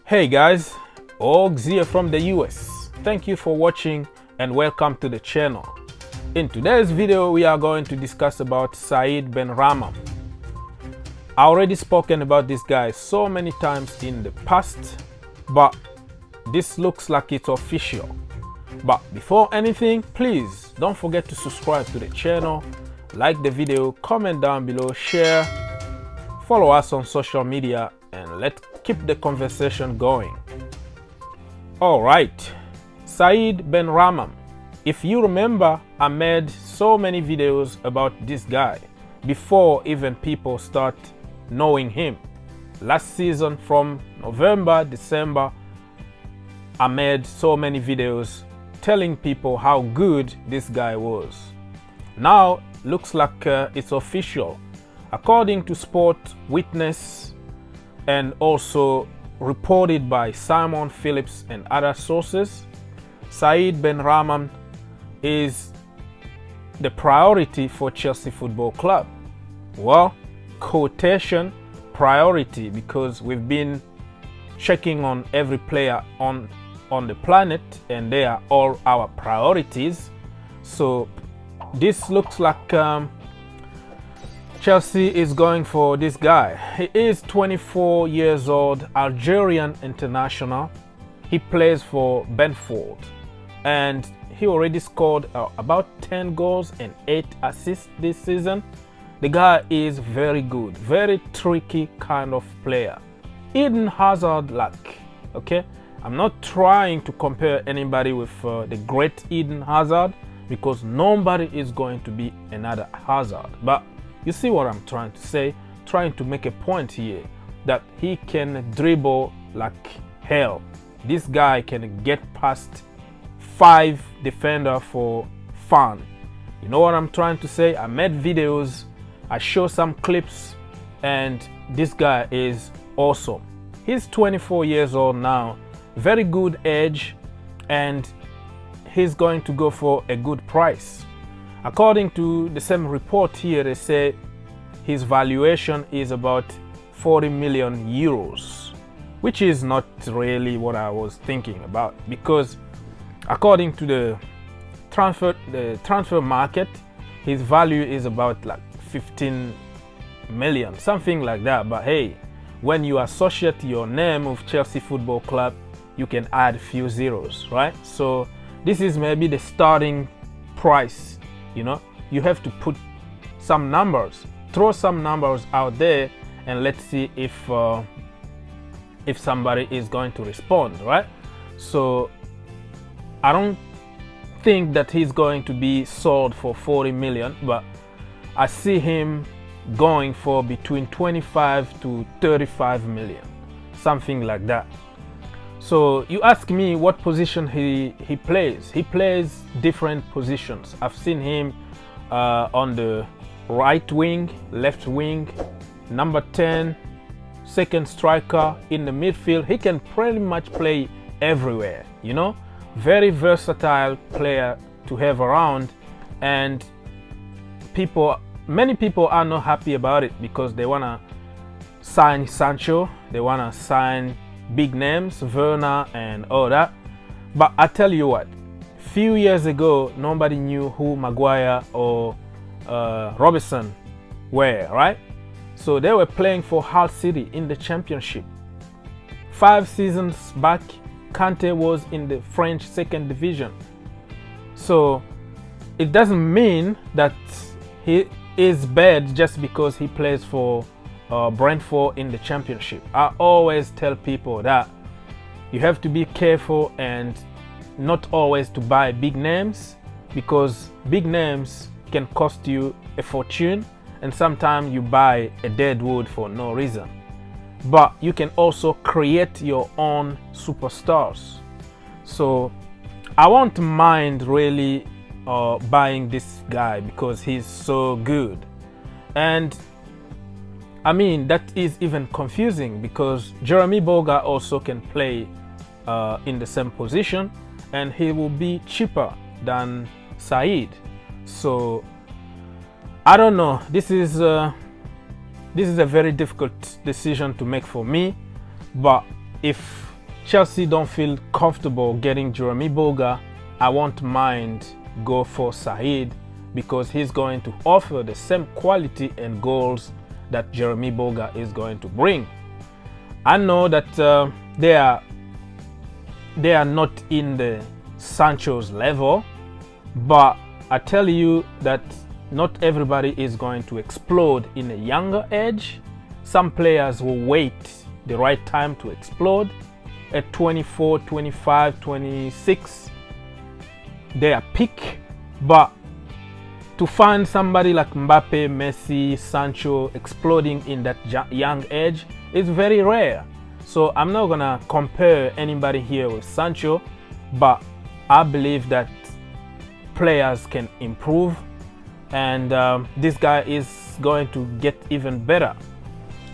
Hey guys, Augs here from the US. Thank you for watching and welcome to the channel. In today's video, we are going to discuss about Said Benrahma. I already spoken about this guy so many times in the past, but this looks like it's official. But before anything, please don't forget to subscribe to the channel, like the video, comment down below, share, follow us on social media, and let's keep the conversation going. All right, Said Benrahma. If you remember, I made so many videos about this guy before even people start knowing him. Last season from November, December, I made so many videos telling people how good this guy was. Now, looks like it's official. According to Sport Witness and also reported by Simon Phillips and other sources, Said Benrahma is the priority for Chelsea Football Club. Well, quotation priority, because we've been checking on every player on the planet and they are all our priorities. So this looks like Chelsea is going for this guy. He is 24 years old, Algerian international. He plays for Brentford and he already scored about 10 goals and 8 assists this season. The guy is very good, very tricky kind of player. Eden Hazard-like, okay? I'm not trying to compare anybody with the great Eden Hazard, because nobody is going to be another Hazard. But you see what I'm trying to say? Trying to make a point here that he can dribble like hell. This guy can get past 5 defenders for fun. You know what I'm trying to say? I made videos, I show some clips, and this guy is awesome. He's 24 years old now, very good age, and he's going to go for a good price. According to the same report here, they say his valuation is about 40 million euros, which is not really what I was thinking about, because according to the transfer market, his value is about like 15 million, something like that. But hey, when you associate your name with Chelsea Football Club, you can add a few zeros, right? So this is maybe the starting price. You know, you have to put some numbers, throw some numbers out there, and let's see if somebody is going to respond, right? So I don't think that he's going to be sold for 40 million, but I see him going for between 25 to 35 million, something like that. So you ask me what position he plays. He plays different positions. I've seen him on the right wing, left wing, number 10, second striker, in the midfield. He can pretty much play everywhere, you know. Very versatile player to have around, and many people are not happy about it because they want to sign Sancho, they want to sign big names, Werner and all that. But I tell you what, few years ago, nobody knew who Maguire or Robertson were, right? So they were playing for Hull City in the championship. 5 seasons back, Kante was in the French 2nd division. So it doesn't mean that he is bad just because he plays for Brentford in the championship. I always tell people that you have to be careful and not always to buy big names, because big names can cost you a fortune, and sometimes you buy a dead wood for no reason. But you can also create your own superstars. So I won't mind really buying this guy because he's so good. And I mean, that is even confusing because Jeremy Boga also can play in the same position, and he will be cheaper than Said. So I don't know. This is a very difficult decision to make for me. But if Chelsea don't feel comfortable getting Jeremy Boga, I won't mind go for Said, because he's going to offer the same quality and goals that Jeremy Boga is going to bring. I know that they are not in the Sancho's level, but I tell you that not everybody is going to explode in a younger age. Some players will wait the right time to explode. At 24, 25, 26, they are peak. But to find somebody like Mbappe, Messi, Sancho exploding in that young age is very rare. So I'm not gonna compare anybody here with Sancho, but I believe that players can improve, and this guy is going to get even better.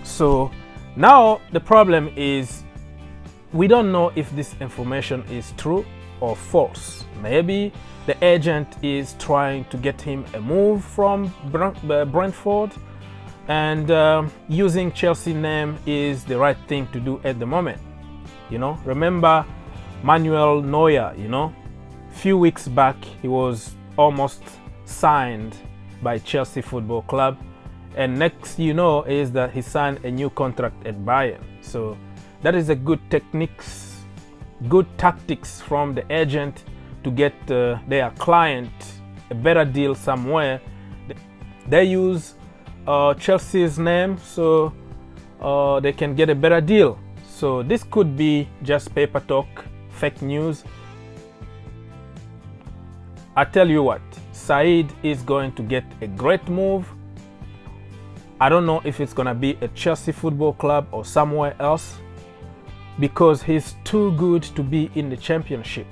So now the problem is we don't know if this information is true or false. Maybe the agent is trying to get him a move from Brentford, and using Chelsea name is the right thing to do at the moment. You know, remember Manuel Neuer, you know, few weeks back he was almost signed by Chelsea Football Club, and next you know is that he signed a new contract at Bayern. So that is a good tactics from the agent to get their client a better deal somewhere. They use Chelsea's name so they can get a better deal. So this could be just paper talk, fake news. I tell you what, Said is going to get a great move. I don't know if it's gonna be at Chelsea Football Club or somewhere else, because he's too good to be in the Championship.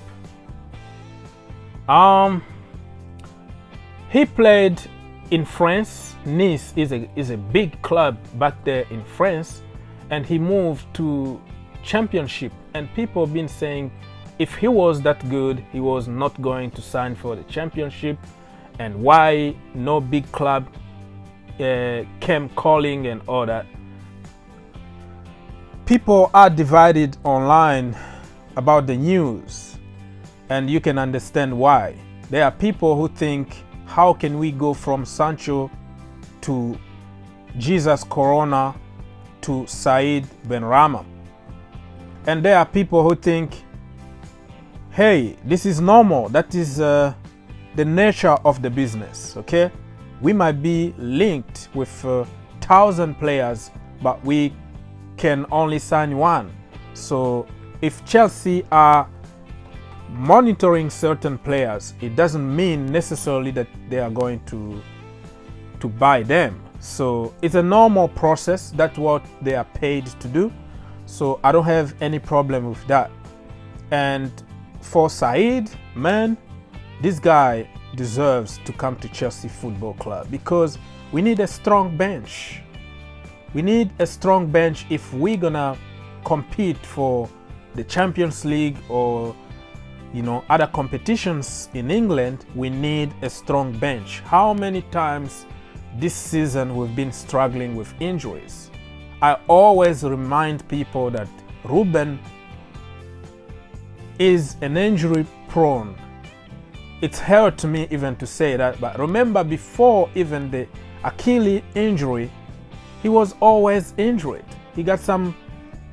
He played in France. Nice is a big club back there in France, and he moved to Championship, and people have been saying if he was that good, he was not going to sign for the Championship, and why no big club came calling and all that. People are divided online about the news, and you can understand why. There are people who think, how can we go from Sancho to Jesus Corona to Said Benrahma? And there are people who think, hey, this is normal. That is the nature of the business, okay? We might be linked with 1,000 players, but we can only sign one. So if Chelsea are monitoring certain players, it doesn't mean necessarily that they are going to buy them. So it's a normal process. That's what they are paid to do. So I don't have any problem with that. And for Said, man, this guy deserves to come to Chelsea Football Club, because we need a strong bench. We need a strong bench if we're gonna compete for the Champions League or, you know, other competitions in England. We need a strong bench. How many times this season we've been struggling with injuries? I always remind people that Ruben is an injury prone. It's hard to me even to say that, but remember, before even the Achilles injury, he was always injured. He got some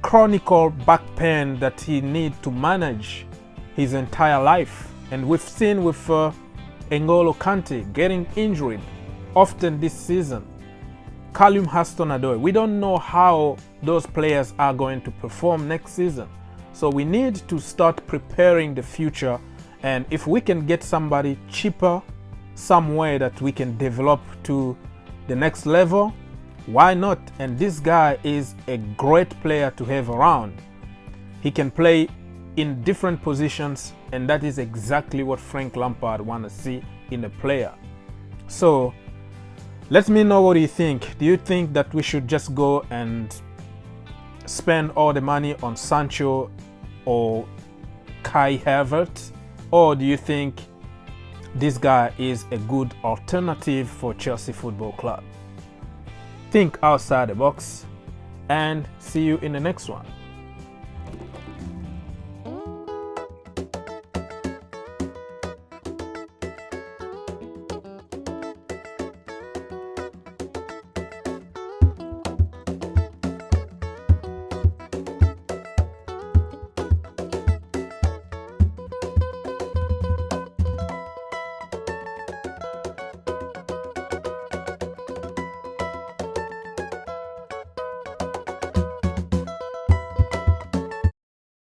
chronic back pain that he needs to manage his entire life. And we've seen with N'Golo Kante getting injured often this season. Callum Hudson-Odoi, we don't know how those players are going to perform next season. So we need to start preparing the future, and if we can get somebody cheaper, somewhere that we can develop to the next level, why not? And this guy is a great player to have around. He can play in different positions, and that is exactly what Frank Lampard wants to see in a player. So let me know what you think. Do you think that we should just go and spend all the money on Sancho or Kai Havertz? Or do you think this guy is a good alternative for Chelsea Football Club? Think outside the box, and see you in the next one.